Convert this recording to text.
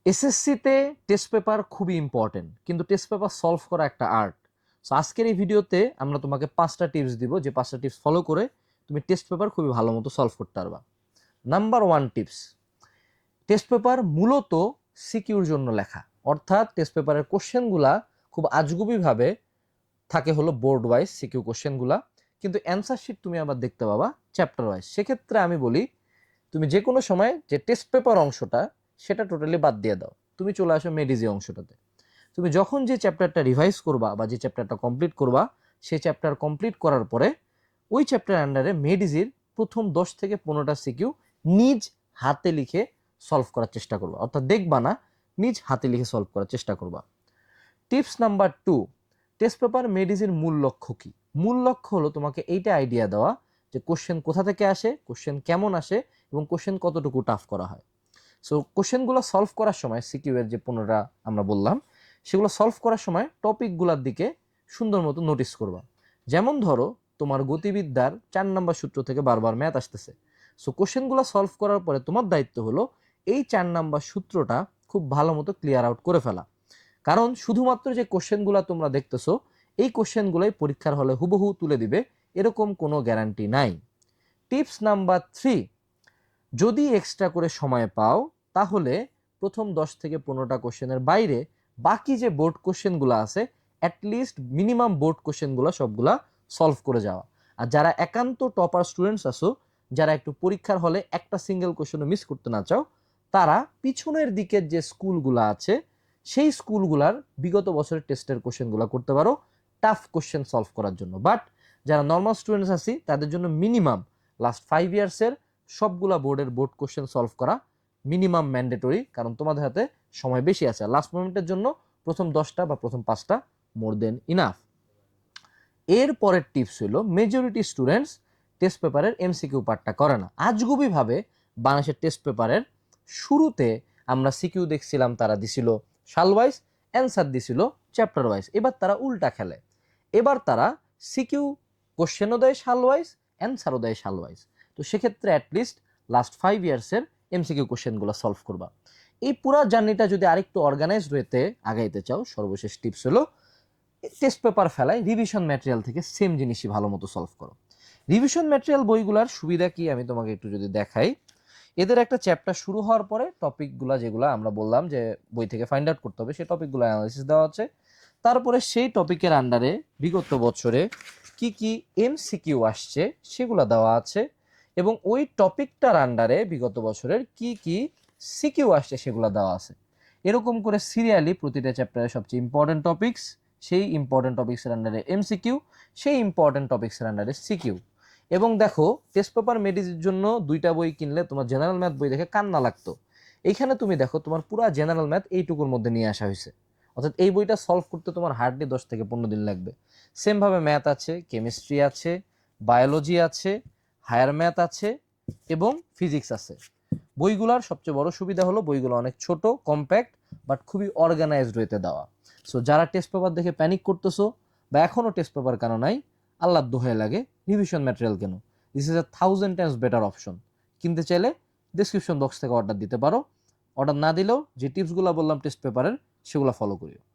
এসএসসিতে test paper খুবই important, কিন্তু টেস্ট পেপার সলভ করা একটা আর্ট। সো আজকের এই ভিডিওতে আমরা তোমাকে 5টা টিপস দিব, যে 5টা টিপস ফলো করে তুমি টেস্ট পেপার খুবই ভালো মতো সলভ করতে পারবা। নাম্বার 1 টিপস, টেস্ট পেপার মূলত সিকিউর জন্য লেখা, অর্থাৎ টেস্ট পেপারের কোশ্চেনগুলা খুব আজগুবিভাবে থাকে হলো বোর্ড ওয়াইজ সিকিউ কোশ্চেনগুলা, কিন্তু অ্যান্সার শিট তুমি আবার দেখতে পাবা চ্যাপ্টার ওয়াইজ। সেক্ষেত্রে আমি বলি তুমি যে কোনো সময় যে টেস্ট পেপার অংশটা সেটা টোটালি বাদ দিয়ে দাও, তুমি চলে আসো মেডিজি অংশটাতে। তুমি যখন যে চ্যাপ্টারটা রিভাইজ করবা বা যে চ্যাপ্টারটা কমপ্লিট করবা, সেই চ্যাপ্টার কমপ্লিট করার পরে ওই চ্যাপ্টার আন্ডারে মেডিজির প্রথম 10 থেকে 15টা সিকিউ নিজ হাতে লিখে সলভ করার চেষ্টা করবা, অর্থাৎ দেখবা না, নিজ হাতে লিখে সলভ করার চেষ্টা করবা। টিপস নাম্বার 2, টেস্ট পেপার মেডিজির মূল লক্ষ্য কি? মূল লক্ষ্য হলো তোমাকে এইটা আইডিয়া দেওয়া যে কোশ্চেন কোথা থেকে আসে, কোশ্চেন কেমন আসে এবং কোশ্চেন কতটুকু টাফ করা হয়। সো কোশ্চেনগুলো সলভ করার সময় সিকিউ এর যে 15টা আমরা বললাম, সেগুলো সলভ করার সময় টপিকগুলোর দিকে সুন্দর মতো নোটিস করবা। যেমন ধরো তোমার গতিবিদ্যার 4 নম্বর সূত্র থেকে বারবার ম্যাথ আসতেছে। সো কোশ্চেনগুলো সলভ করার পরে তোমার দায়িত্ব হলো এই 4 নম্বর সূত্রটা খুব ভালো মতো ক্লিয়ার আউট করে ফেলা। কারণ শুধুমাত্র যে কোশ্চেনগুলো তোমরা দেখতেছো, এই কোশ্চেনগুলোই পরীক্ষার হলে হুবহু তুলে দিবে এরকম কোনো গ্যারান্টি নাই। টিপস নাম্বার 3, যদি এক্সট্রা করে সময় পাও তাহলে প্রথম 10 থেকে 15টা কোশ্চেনের বাইরে বাকি যে বোর্ড কোশ্চেনগুলো আছে, অ্যাটলিস্ট মিনিমাম বোর্ড কোশ্চেনগুলো সবগুলা সলভ করে যাওয়া। আর যারা একান্ত টপার স্টুডেন্টস আছো, যারা একটু পরীক্ষার হলে একটা সিঙ্গেল কোশ্চেনও মিস করতে না চাও, তারা পিছনের দিকের যে স্কুলগুলো আছে সেই স্কুলগুলার বিগত বছরের টেস্টের কোশ্চেনগুলো করতে পারো টাফ কোশ্চেন সলভ করার জন্য। বাট যারা নর্মাল স্টুডেন্টস আছি তাদের জন্য মিনিমাম লাস্ট 5 ইয়ার্সের সবগুলা বোর্ডের বোর্ড কোশ্চেন সলভ করা মিনিমাম ম্যান্ডেটরি, কারণ তোমাদের হাতে সময় বেশি আছে। লাস্ট মোমেন্টের জন্য প্রথম 10টা বা প্রথম 5টা মোর দেন ইনাফ। এর পরের টিপস হলো মেজরিটি স্টুডেন্টস টেস্ট পেপারের এমসিকিউ পার্টটা করে না। আজগুবিভাবে বাংলাদেশের টেস্ট পেপারের শুরুতে আমরা সিকিউ দেখছিলাম তারা দিছিল সাল ওয়াইজ, অ্যান্সার দিছিল চ্যাপ্টার ওয়াইজ। এবার তারা উল্টা খেলে, এবার তারা সিকিউ কোশ্চেনও দেয় সাল ওয়াইজ, অ্যান্সারও দেয় সাল ওয়াইজ। তো সেক্ষেত্রে অ্যাটলিস্ট লাস্ট 5 ইয়ার্সের এমসিকিউ কোশ্চেনগুলো সলভ করবা। এই পুরা জার্নিটা যদি আরেকটু অর্গানাইজড ওয়েতে আগাইতে চাও, সর্বশেষ টিপস হলো টেস্ট পেপার ফেলায় রিভিশন ম্যাটেরিয়াল থেকে সেম জিনিসই ভালো মতো সলভ করো। রিভিশন ম্যাটেরিয়াল বইগুলোর সুবিধা কি আমি তোমাকে একটু যদি দেখাই, এদের একটা চ্যাপ্টার শুরু হওয়ার পরে টপিকগুলো যেগুলো আমরা বললাম যে বই থেকে ফাইন্ড আউট করতে হবে, সেই টপিকগুলো অ্যানালাইসিস দেওয়া আছে। তারপরে সেই টপিকের আন্ডারে বিগত বছরে কি কি এমসিকিউ আসছে সেগুলো দেওয়া আছে, এবং ওই টপিকটার আন্ডারে বিগত বছরের কি কি সিকিউ আসছে সেগুলো দেওয়া আছে। এরকম করে সিরিয়ালি প্রতিটা চ্যাপ্টারের সবচেয়ে ইম্পর্টেন্ট টপিকস, সেই ইম্পর্টেন্ট টপিক্সের আন্ডারে এমসিকিউ, সেই ইম্পর্টেন্ট টপিক্সের আন্ডারে সিকিউ। এবং দেখো টেস্ট পেপার মেডিসির জন্য 2টা বই কিনলে তোমার জেনারেল ম্যাথ বই দেখে কান্না লাগতো। এইখানে তুমি দেখো তোমার পুরো জেনারেল ম্যাথ এইটুকুর মধ্যে নিয়ে আসা হয়েছে, অর্থাৎ এই বইটা সলভ করতে তোমার হার্ডলি 10 থেকে 15 দিন লাগবে। সেমভাবে ম্যাথ আছে, কেমিস্ট্রি আছে, বায়োলজি আছে, হায়ার ম্যাথ আছে এবং ফিজিক্স আছে। বইগুলোর সবচেয়ে বড় সুবিধা হলো বইগুলো অনেক ছোট, কম্প্যাক্ট, বাট খুবই অর্গানাইজড ওয়েতে দেওয়া। সো যারা টেস্ট পেপার দেখে প্যানিক করতেছো বা এখনও টেস্ট পেপার কেন নাই, আল্লাহর দোহাই লাগে রিভিশন ম্যাটেরিয়াল কেন। This is a 1000 Times better option. কিনতে চাইলে ডিসক্রিপশন বক্স থেকে অর্ডার দিতে পারো। অর্ডার না দিলেও যে টিপসগুলো বললাম টেস্ট পেপারের, সেগুলো ফলো করিও।